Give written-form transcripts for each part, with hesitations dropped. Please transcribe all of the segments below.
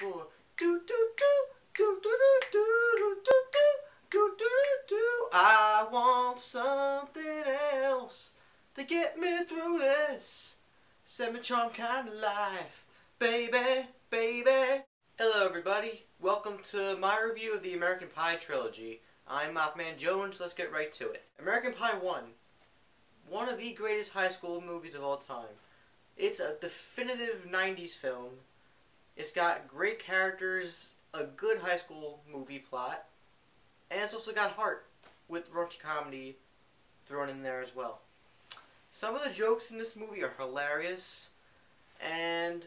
for do do do do do do do do do do do do. I want something else to get me through this semi-charm kind of life, baby, baby. Hello everybody, welcome to my review of the American Pie trilogy. I'm MaffmanJones, let's get right to it. American Pie 1, one of the greatest high school movies of all time. It's a definitive 90s film. It's got great characters, a good high school movie plot, and it's also got heart, with raunchy comedy thrown in there as well. Some of the jokes in this movie are hilarious, and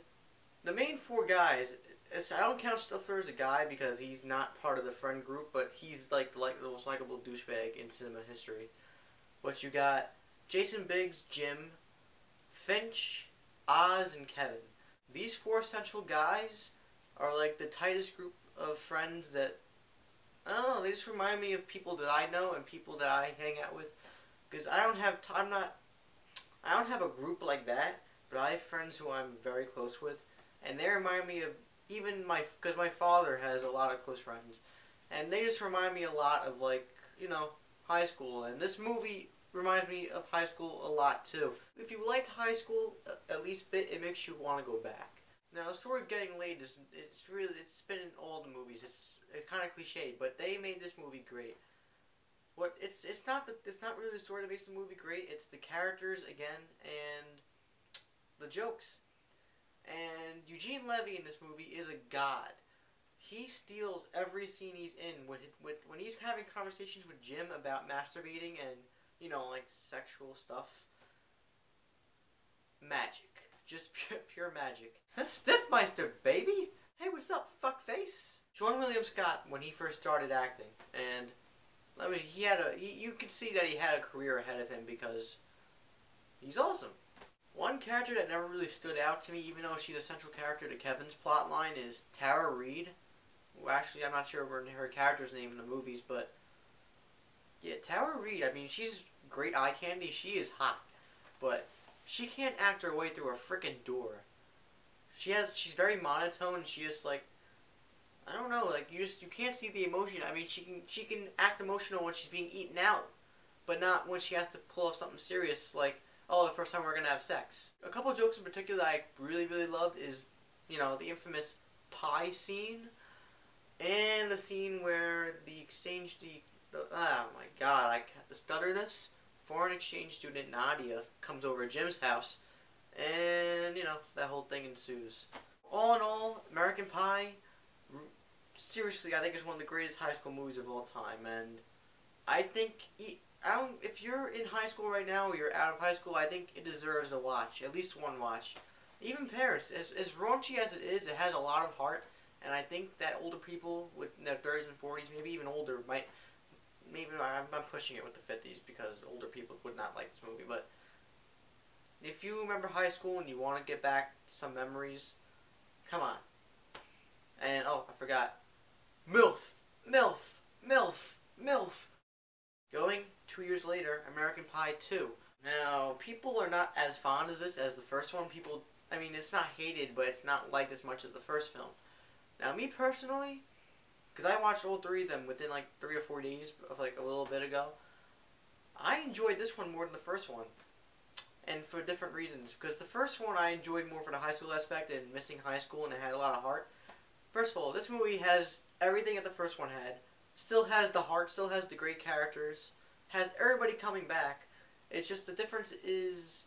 the main four guys, I don't count Stifler as a guy because he's not part of the friend group, but he's like the most likable douchebag in cinema history. But you got Jason Biggs, Jim, Finch, Oz, and Kevin. These four essential guys are like the tightest group of friends that, I don't know, they just remind me of people that I know and people that I hang out with. Because I don't have a group like that, but I have friends who I'm very close with, and they remind me of even because my father has a lot of close friends, and they just remind me a lot of, like, you know, high school. And this movie reminds me of high school a lot too. If you liked high school at least bit, it makes you want to go back. Now the story of getting laid it's been in all the movies. It's kind of cliched, but they made this movie great. It's not really the story that makes the movie great. It's the characters again and the jokes. And Eugene Levy in this movie is a god. He steals every scene he's in. When he's having conversations with Jim about masturbating and, you know, like sexual stuff. Magic. Just pure magic. That's Stiffmeister, baby! Hey, what's up, fuckface? Seann William Scott, when he first started acting, and I mean, you could see that he had a career ahead of him because he's awesome. One character that never really stood out to me, even though she's a central character to Kevin's plotline, is Tara Reid. Well, actually, I'm not sure her character's name in the movies, but yeah, Tara Reid, I mean, she's great eye candy. She is hot, but she can't act her way through a frickin' door. She's very monotone. She just, like, I don't know, like, you can't see the emotion. I mean, she can act emotional when she's being eaten out, but not when she has to pull off something serious, like, oh, the first time we're gonna have sex. A couple of jokes in particular that I really, really loved is, you know, the infamous pie scene, and the scene where oh my god, I have to stutter this. Foreign exchange student Nadia comes over to Jim's house, and, you know, that whole thing ensues. All in all, American Pie, seriously, I think it's one of the greatest high school movies of all time, and I think, if you're in high school right now, or you're out of high school, I think it deserves a watch, at least one watch. Even parents, as raunchy as it is, it has a lot of heart, and I think that older people in their 30s and 40s, maybe even older, maybe I'm pushing it with the 50s because older people would not like this movie, but if you remember high school and you want to get back some memories, come on. And, oh, I forgot. MILF! MILF! MILF! MILF! Going 2 years later, American Pie 2. Now, people are not as fond of this as the first one. I mean, it's not hated, but it's not liked as much as the first film. Now, me personally, because I watched all three of them within like 3 or 4 days of like a little bit ago, I enjoyed this one more than the first one. And for different reasons. Because the first one I enjoyed more for the high school aspect and missing high school, and it had a lot of heart. First of all, this movie has everything that the first one had. Still has the heart, still has the great characters, has everybody coming back. It's just the difference is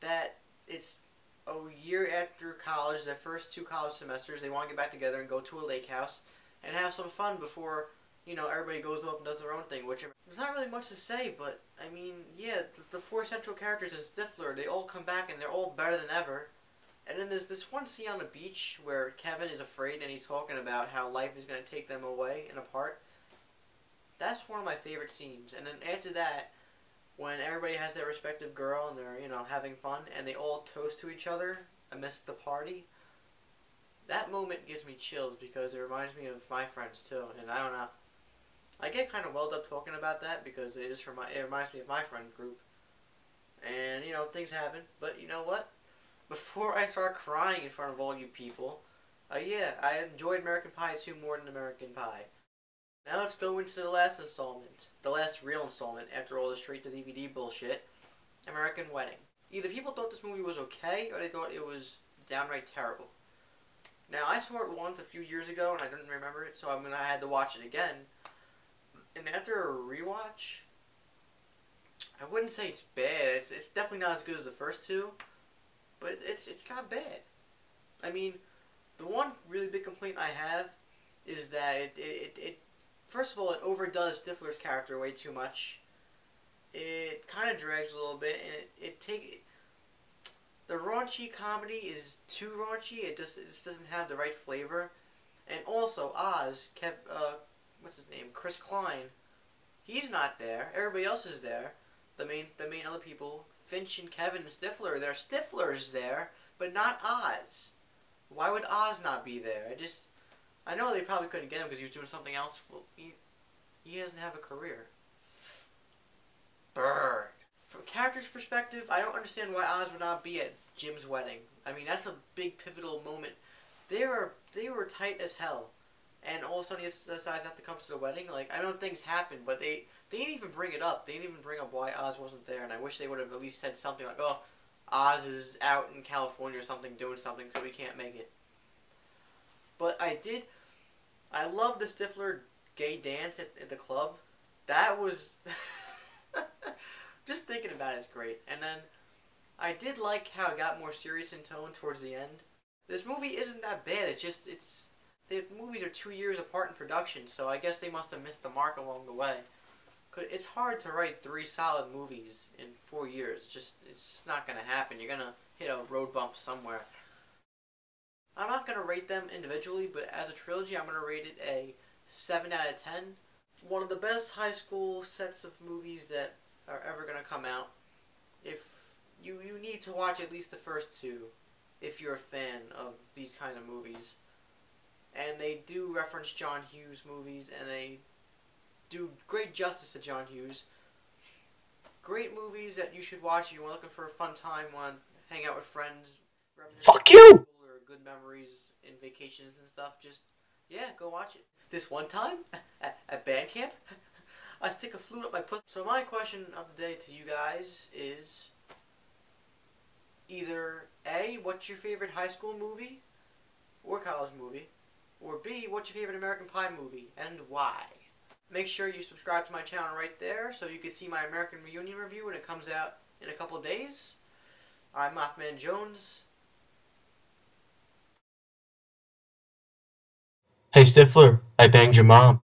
that it's a year after college, their first 2 college semesters, they want to get back together and go to a lake house and have some fun before, you know, everybody goes off and does their own thing, which there's not really much to say, but, I mean, yeah, the 4 central characters in Stifler, they all come back and they're all better than ever. And then there's this one scene on the beach where Kevin is afraid and he's talking about how life is going to take them away and apart. That's one of my favorite scenes. And then after that, when everybody has their respective girl and they're, you know, having fun and they all toast to each other amidst the party, that moment gives me chills because it reminds me of my friends too. And I don't know, I get kind of welled up talking about that because it reminds me of my friend group. And, you know, things happen. But you know what? Before I start crying in front of all you people, Yeah, I enjoyed American Pie 2 more than American Pie. Now let's go into the last installment. The last real installment after all the straight-to-DVD bullshit. American Wedding. Either people thought this movie was okay, or they thought it was downright terrible. Now, I saw it once a few years ago, and I didn't remember it, so I had to watch it again. And after a rewatch, I wouldn't say it's bad. It's definitely not as good as the first two, but it's not bad. I mean, the one really big complaint I have is that it first of all, it overdoes Stifler's character way too much. It kind of drags a little bit, and the raunchy comedy is too raunchy. It just doesn't have the right flavor. And also Oz, what's his name, Chris Klein, he's not there. Everybody else is there. The main other people, Finch and Kevin and Stifler, they're Stiflers there, but not Oz. Why would Oz not be there? I know they probably couldn't get him because he was doing something else. Well, he doesn't have a career. Burn. From a character's perspective, I don't understand why Oz would not be at Jim's wedding. I mean, that's a big pivotal moment. They were tight as hell, and all of a sudden he decides not to come to the wedding. Like, I know things happen, but they didn't even bring it up. They didn't even bring up why Oz wasn't there, and I wish they would have at least said something like, "Oh, Oz is out in California or something, doing something, so we can't make it." But I love the Stifler gay dance at the club. That was just thinking about it is great. And then I did like how it got more serious in tone towards the end. This movie isn't that bad. The movies are 2 years apart in production, so I guess they must have missed the mark along the way. 'Cause it's hard to write 3 solid movies in 4 years. It's just not gonna happen. You're gonna hit a road bump somewhere. I'm not gonna rate them individually, but as a trilogy, I'm gonna rate it a 7 out of 10. One of the best high school sets of movies that are ever gonna come out. If you need to watch at least the first 2 if you're a fan of these kind of movies. And they do reference John Hughes movies, and they do great justice to John Hughes. Great movies that you should watch if you're looking for a fun time, want to hang out with friends. Fuck you! Or good memories in vacations and stuff. Just, yeah, go watch it. This one time at band camp, I stick a flute up my pussy. So my question of the day to you guys is either A, what's your favorite high school movie or college movie? Or B, what's your favorite American Pie movie and why? Make sure you subscribe to my channel right there so you can see my American Reunion review when it comes out in a couple days. I'm MaffmanJones. Hey Stifler, I banged your mom.